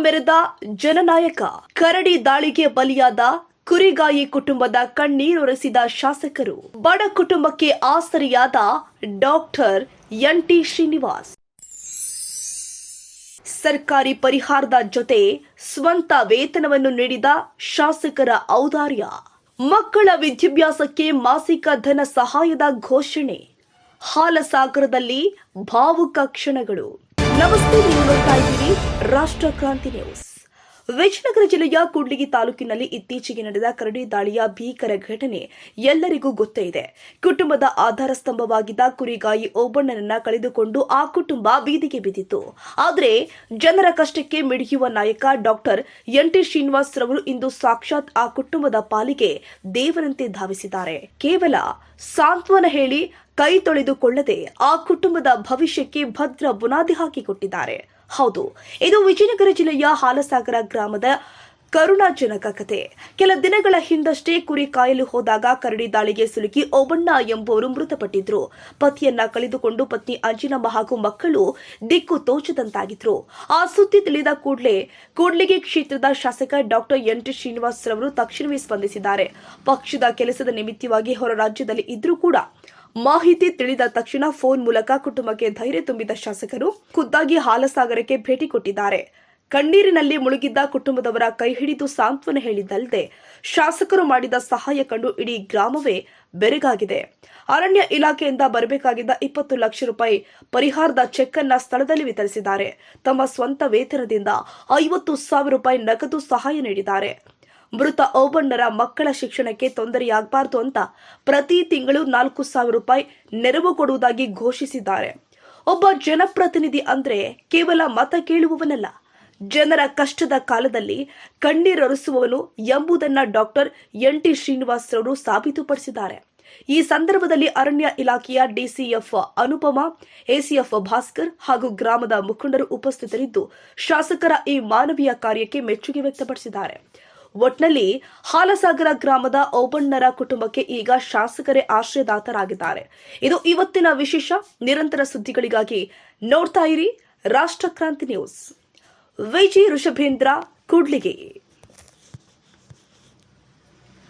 ಮೆರೆದ ಜನನಾಯಕ. ಕರಡಿ ದಾಳಿಗೆ ಬಲಿಯಾದ ಕುರಿಗಾಯಿ ಕುಟುಂಬದ ಕಣ್ಣೀರೊರೆಸಿದ ಶಾಸಕರು. ಬಡ ಕುಟುಂಬಕ್ಕೆ ಆಸರೆಯಾದ ಡಾಕ್ಟರ್ ಎನ್.ಟಿ. ಶ್ರೀನಿವಾಸ್. ಸರ್ಕಾರಿ ಪರಿಹಾರದ ಜೊತೆ ಸ್ವಂತ ವೇತನವನ್ನು ನೀಡಿದ ಶಾಸಕರ ಔದಾರ್ಯ. ಮಕ್ಕಳ ವಿದ್ಯಾಭ್ಯಾಸಕ್ಕೆ ಮಾಸಿಕ ಧನ ಸಹಾಯದ ಘೋಷಣೆ. ಹಾಲಸಾಗರದಲ್ಲಿ ಭಾವುಕ ಕ್ಷಣಗಳು. ನಮಸ್ತೆ, ನೀವು ನೋಡ್ತಾ ಇದ್ದೀರಿ ರಾಷ್ಟ್ರ ಕ್ರಾಂತಿ ನ್ಯೂಸ್. ವಿಜಯನಗರ ಜಿಲ್ಲೆಯ ಕೂಡ್ಲಿಗಿ ತಾಲೂಕಿನಲ್ಲಿ ಇತ್ತೀಚೆಗೆ ನಡೆದ ಕರಡಿ ದಾಳಿಯ ಭೀಕರ ಘಟನೆ ಎಲ್ಲರಿಗೂ ಗೊತ್ತೇ ಇದೆ. ಕುಟುಂಬದ ಆಧಾರ ಸ್ತಂಭವಾಗಿದ್ದ ಕುರಿಗಾಯಿ ಓಬಣ್ಣನನ್ನ ಕಳೆದುಕೊಂಡು ಆ ಕುಟುಂಬ ಬೀದಿಗೆ ಬಿದ್ದಿತ್ತು. ಆದರೆ ಜನರ ಕಷ್ಟಕ್ಕೆ ಮಿಡಿಯುವ ನಾಯಕ ಡಾಕ್ಟರ್ ಎನ್.ಟಿ. ಶ್ರೀನಿವಾಸ್ ರವರು ಇಂದು ಸಾಕ್ಷಾತ್ ಆ ಕುಟುಂಬದ ಪಾಲಿಗೆ ದೇವರಂತೆ ಧಾವಿಸಿದ್ದಾರೆ. ಕೇವಲ ಸಾಂತ್ವನ ಹೇಳಿ ಕೈ ತೊಳೆದುಕೊಳ್ಳದೆ ಆ ಕುಟುಂಬದ ಭವಿಷ್ಯಕ್ಕೆ ಭದ್ರ ಬುನಾದಿ ಹಾಕಿಕೊಟ್ಟಿದ್ದಾರೆ. ಹೌದು, ಇದು ವಿಜಯನಗರ ಜಿಲ್ಲೆಯ ಹಾಲಸಾಗರ ಗ್ರಾಮದ ಕರುಣಾಜನಕ ಕಥೆ. ಕೆಲ ದಿನಗಳ ಹಿಂದಷ್ಟೇ ಕುರಿ ಕಾಯಲು ಹೋದಾಗ ಕರಡಿ ದಾಳಿಗೆ ಸಿಲುಕಿ ಓಬಣ್ಣ ಎಂಬುವರು ಮೃತಪಟ್ಟಿದ್ರು. ಪತಿಯನ್ನ ಕಳೆದುಕೊಂಡು ಪತ್ನಿ ಅಂಜಿನಮ್ಮ ಹಾಗೂ ಮಕ್ಕಳು ದಿಕ್ಕು ತೋಚದಂತಾಗಿದ್ರು. ಆ ಸುದ್ದಿ ತಿಳಿದ ಕೂಡ್ಲಿಗಿ ಕ್ಷೇತ್ರದ ಶಾಸಕ ಡಾಕ್ಟರ್ ಎನ್.ಟಿ. ಶ್ರೀನಿವಾಸ್ ರವರು ತಕ್ಷಣವೇ ಸ್ಪಂದಿಸಿದ್ದಾರೆ. ಪಕ್ಷದ ಕೆಲಸದ ನಿಮಿತ್ತವಾಗಿ ಹೊರ ರಾಜ್ಯದಲ್ಲಿ ಇದ್ರೂ ಕೂಡ ಮಾಹಿತಿ ತಿಳಿದ ತಕ್ಷಣ ಫೋನ್ ಮೂಲಕ ಕುಟುಂಬಕ್ಕೆ ಧೈರ್ಯ ತುಂಬಿದ ಶಾಸಕರು ಖುದ್ದಾಗಿ ಹಾಲಸಾಗರಕ್ಕೆ ಭೇಟಿ ಕೊಟ್ಟಿದ್ದಾರೆ. ಕಣ್ಣೀರಿನಲ್ಲಿ ಮುಳುಗಿದ್ದ ಕುಟುಂಬದವರ ಕೈ ಹಿಡಿದು ಸಾಂತ್ವನ ಹೇಳಿದ್ದಲ್ಲದೆ ಶಾಸಕರು ಮಾಡಿದ ಸಹಾಯ ಕಂಡು ಇಡೀ ಗ್ರಾಮವೇ ಬೆರಗಾಗಿದೆ. ಅರಣ್ಯ ಇಲಾಖೆಯಿಂದ ಬರಬೇಕಾಗಿದ್ದ 20 ಲಕ್ಷ ರೂಪಾಯಿ ಪರಿಹಾರದ ಚೆಕ್ ಅನ್ನ ಸ್ಥಳದಲ್ಲಿ ವಿತರಿಸಿದ್ದಾರೆ. ತಮ್ಮ ಸ್ವಂತ ವೇತನದಿಂದ 50,000 ರೂಪಾಯಿ ನಗದು ಸಹಾಯ ನೀಡಿದ್ದಾರೆ. ಮೃತ ಓಬಣ್ಣರ ಮಕ್ಕಳ ಶಿಕ್ಷಣಕ್ಕೆ ತೊಂದರೆಯಾಗಬಾರದು ಅಂತ ಪ್ರತಿ ತಿಂಗಳು 4,000 ರೂಪಾಯಿ ನೆರವು ಕೊಡುವುದಾಗಿ ಘೋಷಿಸಿದ್ದಾರೆ. ಒಬ್ಬ ಜನಪ್ರತಿನಿಧಿ ಅಂದ್ರೆ ಕೇವಲ ಮತ ಕೇಳುವವನಲ್ಲ, ಜನರ ಕಷ್ಟದ ಕಾಲದಲ್ಲಿ ಕಣ್ಣೀರೊರೆಸುವವನು ಎಂಬುದನ್ನ ಡಾಕ್ಟರ್ ಎನ್.ಟಿ. ಶ್ರೀನಿವಾಸ್ ರವರು ಸಾಬೀತುಪಡಿಸಿದ್ದಾರೆ. ಈ ಸಂದರ್ಭದಲ್ಲಿ ಅರಣ್ಯ ಇಲಾಖೆಯ ಡಿಸಿಎಫ್ ಅನುಪಮ, ಎಸಿಎಫ್ ಭಾಸ್ಕರ್ ಹಾಗೂ ಗ್ರಾಮದ ಮುಖಂಡರು ಉಪಸ್ಥಿತರಿದ್ದು ಶಾಸಕರ ಈ ಮಾನವೀಯ ಕಾರ್ಯಕ್ಕೆ ಮೆಚ್ಚುಗೆ ವ್ಯಕ್ತಪಡಿಸಿದ್ದಾರೆ. ಒಟ್ನಲ್ಲಿ ಹಾಲಸಾಗರ ಗ್ರಾಮದ ಓಬಣ್ಣರ ಕುಟುಂಬಕ್ಕೆ ಈಗ ಶಾಸಕರೇ ಆಶ್ರಯದಾತರಾಗಿದ್ದಾರೆ. ಇದು ಇವತ್ತಿನ ವಿಶೇಷ. ನಿರಂತರ ಸುದ್ದಿಗಳಿಗಾಗಿ ನೋಡ್ತಾ ಇರಿ ರಾಷ್ಟ್ರ ಕ್ರಾಂತಿ ನ್ಯೂಸ್. ವಿಜಿ ಋಷಭೇಂದ್ರ, ಕೂಡ್ಲಿಗಿ.